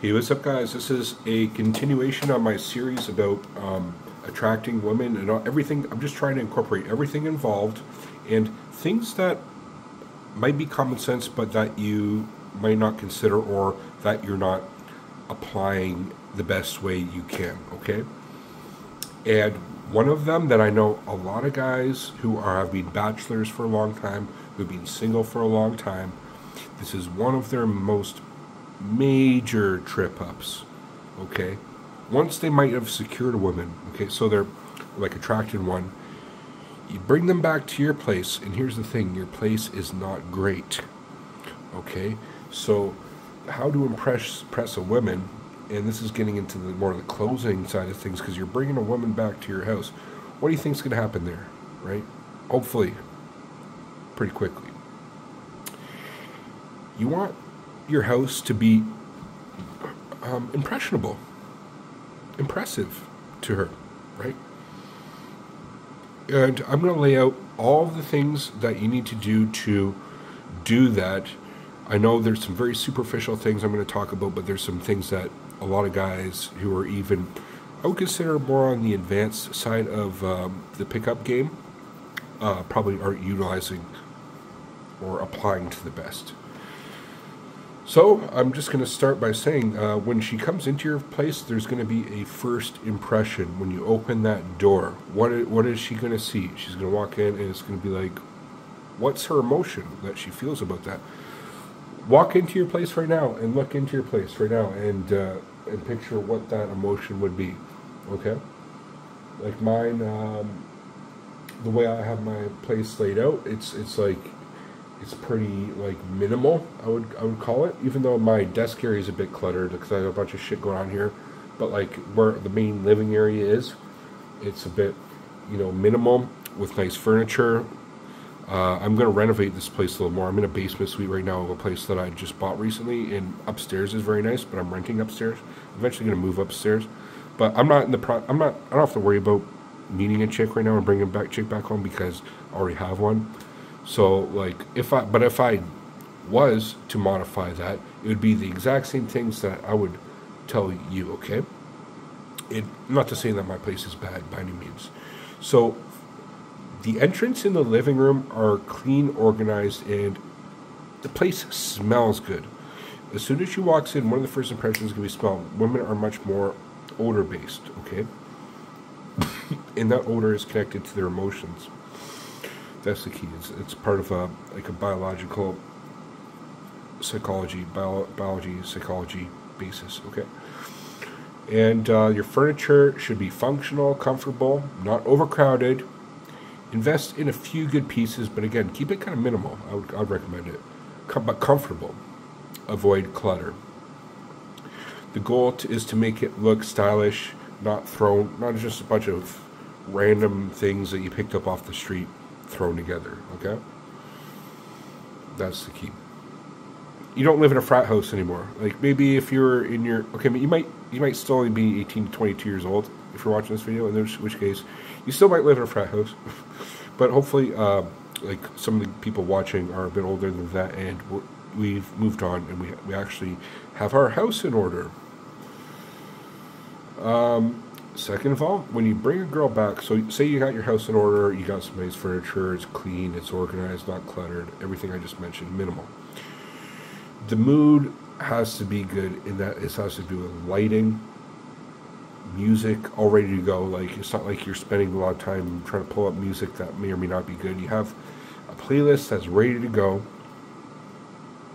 Hey, what's up, guys? This is a continuation on my series about attracting women and everything. I'm just trying to incorporate everything involved and things that might be common sense, but that you might not consider or that you're not applying the best way you can, okay? And one of them that I know a lot of guys who have been bachelors for a long time, who've been single for a long time, this is one of their most major trip ups, okay? Once they might have secured a woman, okay, so they're like attracted one, you bring them back to your place, and here's the thing, your place is not great, okay? So how to impress a woman, and this is getting into the more of the closing side of things, because you're bringing a woman back to your house. What do you think's going to happen there, right? Hopefully pretty quickly. You want your house to be impressionable, impressive to her, right? And I'm going to lay out all the things that you need to do that. I know there's some very superficial things I'm going to talk about, but there's some things that a lot of guys who are even, I would consider more on the advanced side of the pickup game, probably aren't utilizing or applying to the best. So I'm just going to start by saying when she comes into your place, there's going to be a first impression. When you open that door, what is she going to see? She's going to walk in and it's going to be like, what's her emotion that she feels about that? Walk into your place right now and look into your place right now and picture what that emotion would be, okay? Like mine, the way I have my place laid out, it's like, it's pretty like minimal, I would call it, even though my desk area is a bit cluttered because I have a bunch of shit going on here. But like where the main living area is, it's a bit, minimal with nice furniture. I'm going to renovate this place a little more. I'm in a basement suite right now of a place that I just bought recently, and upstairs is very nice, but I'm renting upstairs. I'm eventually going to move upstairs, but I don't have to worry about meeting a chick right now and bringing chick back home because I already have one. So like if I was to modify that, it would be the exact same things that I would tell you, okay? Not to say that my place is bad by any means. So the entrance in the living room are clean, organized, and the place smells good. As soon as she walks in, one of the first impressions is going to be smell. Women are much more odor based, okay? And that odor is connected to their emotions. That's the key. It's part of a biological psychology, psychology basis, okay? And your furniture should be functional, comfortable, not overcrowded. Invest in a few good pieces, but again, keep it kind of minimal. I would recommend it, but comfortable. Avoid clutter. The goal is to make it look stylish, not just a bunch of random things that you picked up off the street thrown together, okay? That's the key. You don't live in a frat house anymore. Like maybe if you're in your, okay, you might still only be 18 to 22 years old if you're watching this video, in which case you still might live in a frat house. But hopefully like some of the people watching are a bit older than that, and we've moved on and we actually have our house in order. Second of all, when you bring a girl back, so say you got your house in order, you got some nice furniture, it's clean, it's organized, not cluttered, everything I just mentioned, minimal. The mood has to be good in that it has to do with lighting, music, all ready to go. Like, it's not like you're spending a lot of time trying to pull up music that may or may not be good. You have a playlist that's ready to go.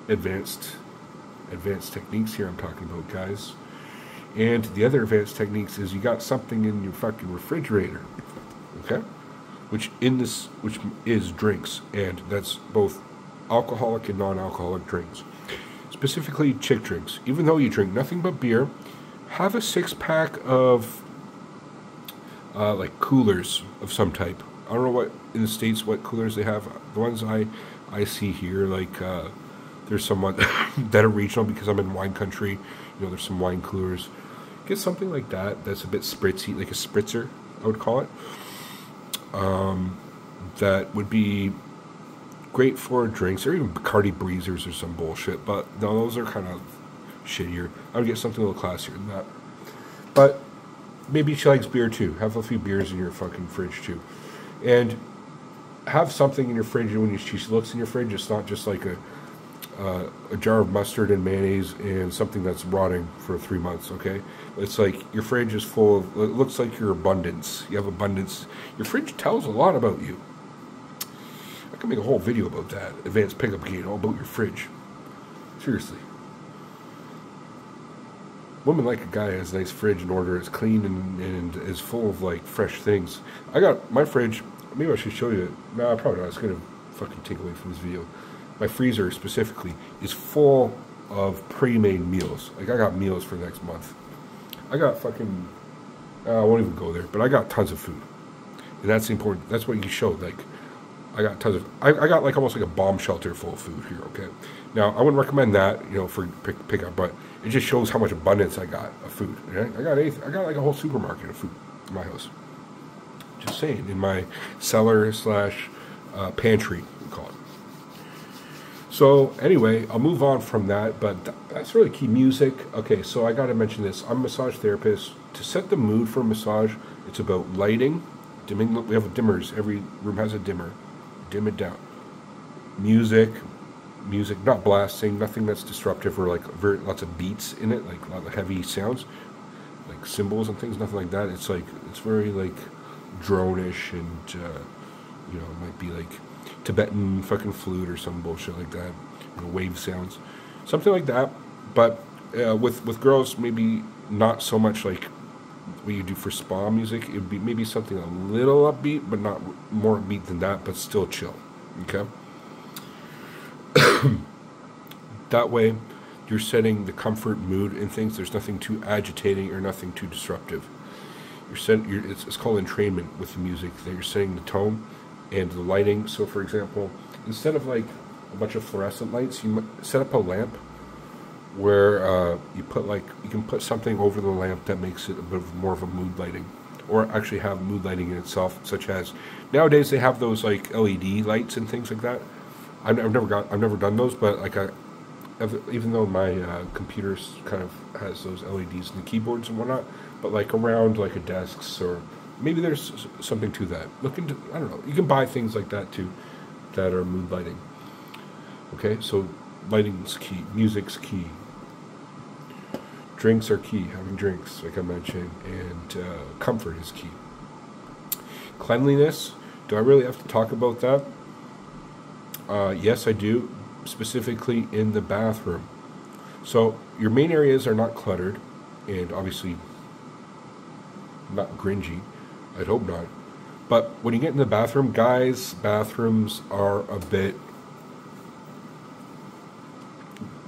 Advanced techniques here I'm talking about, guys. And the other advanced techniques is you got something in your fucking refrigerator, okay? Which is drinks, and that's both alcoholic and non-alcoholic drinks. Specifically chick drinks. Even though you drink nothing but beer, have a 6-pack of like coolers of some type. I don't know what in the States what coolers they have. The ones I see here, like there's some that are regional because I'm in wine country. There's some wine coolers. Get something like that that's a bit spritzy, like a spritzer, I would call it. That would be great for drinks, or even Bacardi Breezers or some bullshit. But no, those are kind of shittier. I would get something a little classier than that. But maybe she likes beer too. Have a few beers in your fucking fridge too. And have something in your fridge when she looks in your fridge. It's not just like a jar of mustard and mayonnaise and something that's rotting for 3 months, okay? It's like your fridge is full of, it looks like your abundance. You have abundance. Your fridge tells a lot about you. I can make a whole video about that. Advanced pickup game, all about your fridge. Seriously. Women like a guy who has a nice fridge in order. It's clean and is full of like fresh things. I got my fridge. Maybe I should show you it. No, probably not. It's going to fucking take away from this video. My freezer specifically is full of pre-made meals. Like I got meals for next month. I got fucking, I won't even go there, but I got tons of food. And that's important. That's what you showed. Like, I got tons of, I got like almost like a bomb shelter full of food here, okay? Now, I wouldn't recommend that, you know, for pickup, but it just shows how much abundance I got of food. Right? I got like a whole supermarket of food in my house. Just saying, in my cellar slash pantry, we call it. So anyway, I'll move on from that, but that's really key. Music. Okay, so I got to mention this. I'm a massage therapist. To set the mood for a massage, it's about lighting, dimming. We have dimmers. Every room has a dimmer. Dim it down. Music, not blasting, nothing that's disruptive or like lots of beats in it, like a lot of heavy sounds, like cymbals and things. Nothing like that. It's like it's very like drone-ish and you know, it might be like Tibetan fucking flute or some bullshit like that, you know, wave sounds, something like that. But with girls, maybe not so much like what you do for spa music. It would be maybe something a little upbeat, but not more upbeat than that, but still chill. Okay. That way, you're setting the comfort mood in things. There's nothing too agitating or nothing too disruptive. It's called entrainment with the music. That you're setting the tone and the lighting. So, for example, instead of like a bunch of fluorescent lights, you might set up a lamp where you can put something over the lamp that makes it a bit more of a mood lighting, or actually have mood lighting in itself. Such as nowadays they have those like LED lights and things like that. I've never done those, but like even though my computer kind of has those LEDs in the keyboards and whatnot, but like around like a desks, or maybe there's something to that. Look into, I don't know. You can buy things like that too, that are mood lighting. Okay, so lighting's key, music's key. Drinks are key. Having drinks, like I mentioned, and comfort is key. Cleanliness. Do I really have to talk about that? Yes, I do. Specifically in the bathroom. So your main areas are not cluttered, and obviously not gringy. I'd hope not. But when you get in the bathroom, guys, bathrooms are a bit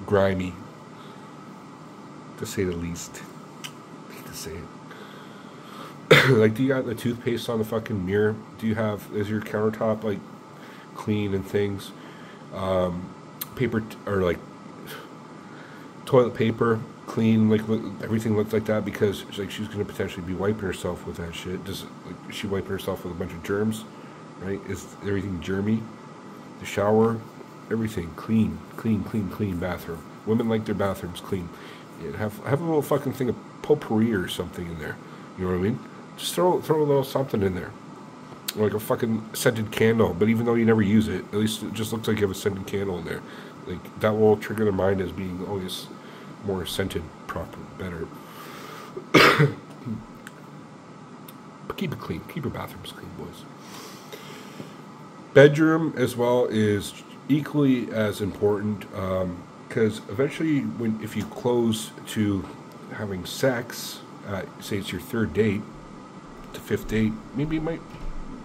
grimy, to say the least. I hate to say it. Like, do you got the toothpaste on the fucking mirror? Is your countertop like clean and things? Paper or like toilet paper clean, like everything looks like that, because like she's going to potentially be wiping herself with that shit. Is she wiping herself with a bunch of germs? Right? Is everything germy? The shower, everything clean bathroom. Women like their bathrooms clean. Yeah, have a little fucking thing of potpourri or something in there. You know what I mean? Just throw a little something in there. Like a fucking scented candle, but even though you never use it, at least it just looks like you have a scented candle in there. Like, that will trigger their mind as being always more scented, proper, better. But keep it clean. Keep your bathrooms clean, boys. Bedroom as well is equally as important, because eventually, if you close to having sex, say it's your third date, to fifth date, maybe you might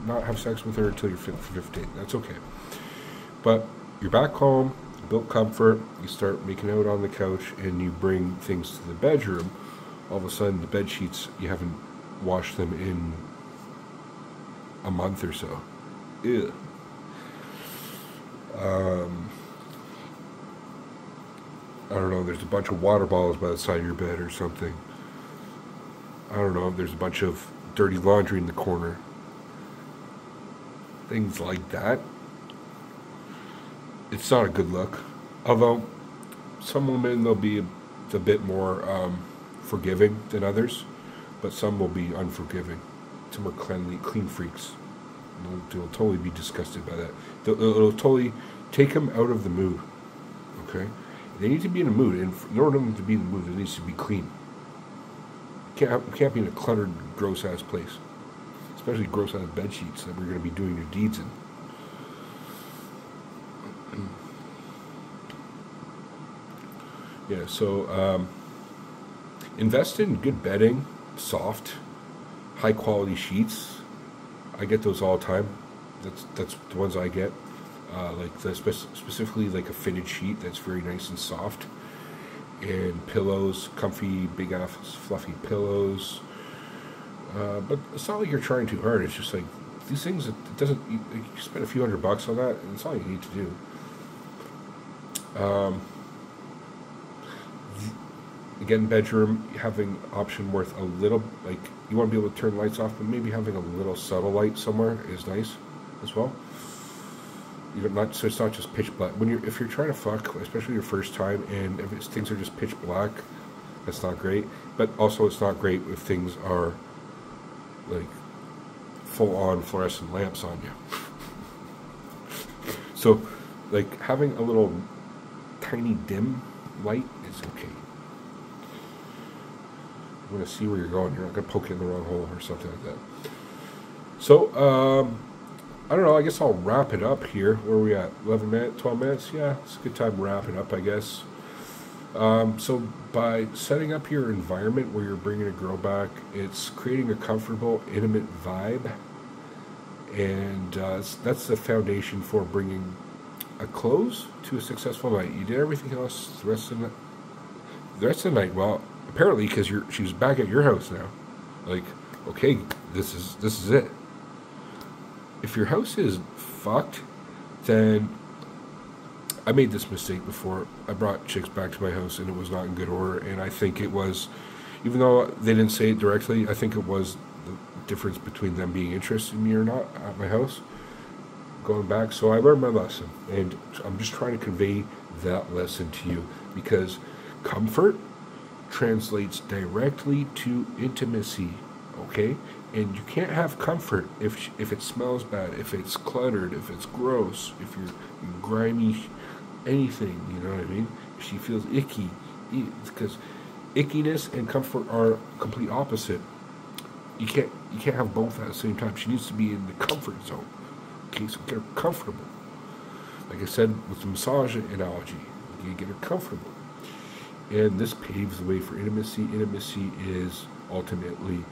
not have sex with her until your fifth date. That's okay. But you're back home, built comfort, you start making out on the couch, and you bring things to the bedroom. All of a sudden, the bed sheets, you haven't washed them in a month or so. Ew. I don't know, there's a bunch of water bottles by the side of your bed or something. I don't know, there's a bunch of dirty laundry in the corner. Things like that. It's not a good look. Although, some women, they'll be It's a bit more forgiving than others, but some will be unforgiving. Some are clean freaks. They'll totally be disgusted by that. It'll totally take them out of the mood. Okay, they need to be in a mood, and in order for them to be in the mood, it needs to be clean. Can't be in a cluttered, gross ass place, especially gross ass bed sheets that we're going to be doing your deeds in. Yeah, so invest in good bedding, soft, high quality sheets. I get those all the time. That's the ones I get. Like specifically like a fitted sheet that's very nice and soft, and pillows, comfy, big ass, fluffy pillows. But it's not like you're trying too hard. It's just like these things. It doesn't. You spend a few $100 on that, and it's all you need to do. Again, bedroom, having option worth a little, like, you want to be able to turn lights off, but maybe having a little subtle light somewhere is nice as well. So it's not just pitch black. If you're trying to fuck, especially your first time, and if things are just pitch black, that's not great. But also, it's not great if things are like full-on fluorescent lamps on you. So, like, having a little tiny dim light is okay. I'm going to see where you're going. You're not going to poke it in the wrong hole or something like that. So, I don't know. I guess I'll wrap it up here. Where are we at? 11 minutes? 12 minutes? Yeah, it's a good time to wrap it up, I guess. So, by setting up your environment where you're bringing a girl back, it's creating a comfortable, intimate vibe. And that's the foundation for bringing a close to a successful night. You did everything else the rest of the night. Well, apparently, because she's back at your house now. Like, okay, this is it. If your house is fucked, then I made this mistake before. I brought chicks back to my house and it was not in good order. And I think it was, even though they didn't say it directly, I think it was the difference between them being interested in me or not at my house. Going back, so I learned my lesson, and I'm just trying to convey that lesson to you, because comfort translates directly to intimacy, okay? And you can't have comfort if it smells bad, if it's cluttered, if it's gross, if you're grimy, anything, you know what I mean? If she feels icky, because ickiness and comfort are complete opposite. You can't have both at the same time. She needs to be in the comfort zone. Okay, so get her comfortable. Like I said with the massage analogy, you get her comfortable. And this paves the way for intimacy. Intimacy is ultimately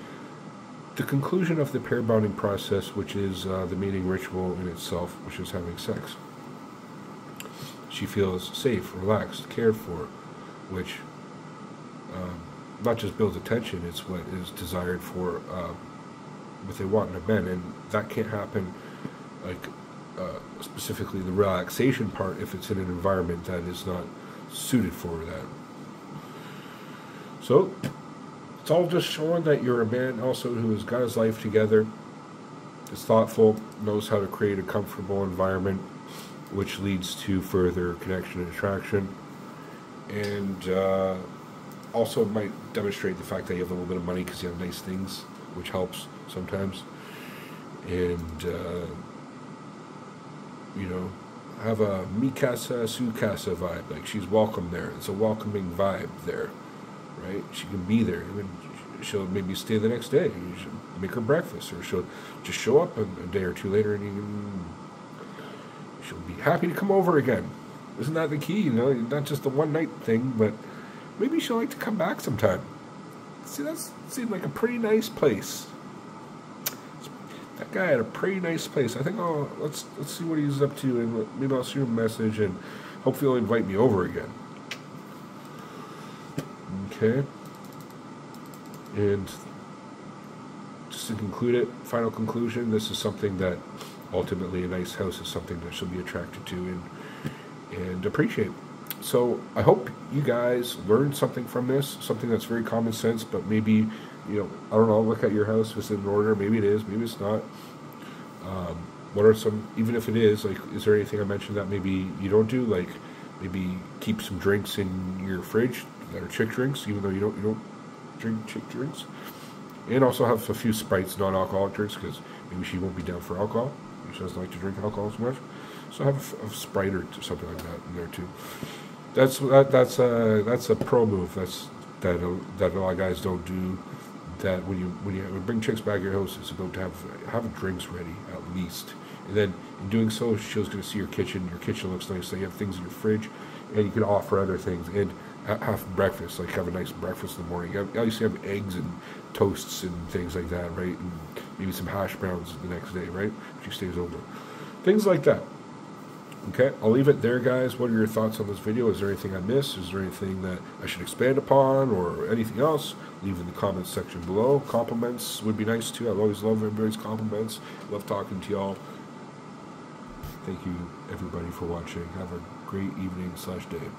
the conclusion of the pair bonding process, which is the mating ritual in itself, which is having sex. She feels safe, relaxed, cared for, which not just builds attention, it's what is desired for what they want in a man. And that can't happen, like specifically the relaxation part, if it's in an environment that is not suited for that. So it's all just showing that you're a man also who has got his life together, is thoughtful, knows how to create a comfortable environment, which leads to further connection and attraction, and also might demonstrate the fact that you have a little bit of money because you have nice things, which helps sometimes. And you know, have a mi casa, su casa vibe. Like, she's welcome there. It's a welcoming vibe there, right? She can be there. Even she'll maybe stay the next day. You should make her breakfast, or she'll just show up a day or two later, and she'll be happy to come over again. Isn't that the key? You know, not just the one night thing, but maybe she'll like to come back sometime. See, that seemed like a pretty nice place. That guy had a pretty nice place. I think, let's see what he's up to, and maybe I'll shoot him a message, and hopefully he'll invite me over again. Okay. And just to conclude it, final conclusion, this is something that ultimately a nice house is something that she'll be attracted to and appreciate. So I hope you guys learned something from this, something that's very common sense, but maybe, you know, I don't know, look at your house, if it's in order, maybe it is, maybe it's not. What are some, even if it is, like, is there anything I mentioned that maybe you don't do? Like, maybe keep some drinks in your fridge that are chick drinks, even though you don't drink chick drinks. And also have a few Sprites, non-alcoholic drinks, because maybe she won't be down for alcohol. She doesn't like to drink alcohol as much. So have a Sprite or something like that in there too. That's a pro move. That a lot of guys don't do. That when you bring chicks back to your house, it's about to have drinks ready at least. And then in doing so, she's going to see your kitchen. Your kitchen looks nice. So you have things in your fridge, and you can offer other things. And have breakfast, like have a nice breakfast in the morning. I used to have eggs and toasts and things like that, right? And maybe some hash browns the next day, right? If she stays over. Things like that. Okay, I'll leave it there, guys. What are your thoughts on this video? Is there anything I missed? Is there anything that I should expand upon or anything else? Leave in the comments section below. Compliments would be nice too. I always love everybody's compliments. Love talking to y'all. Thank you, everybody, for watching. Have a great evening /day.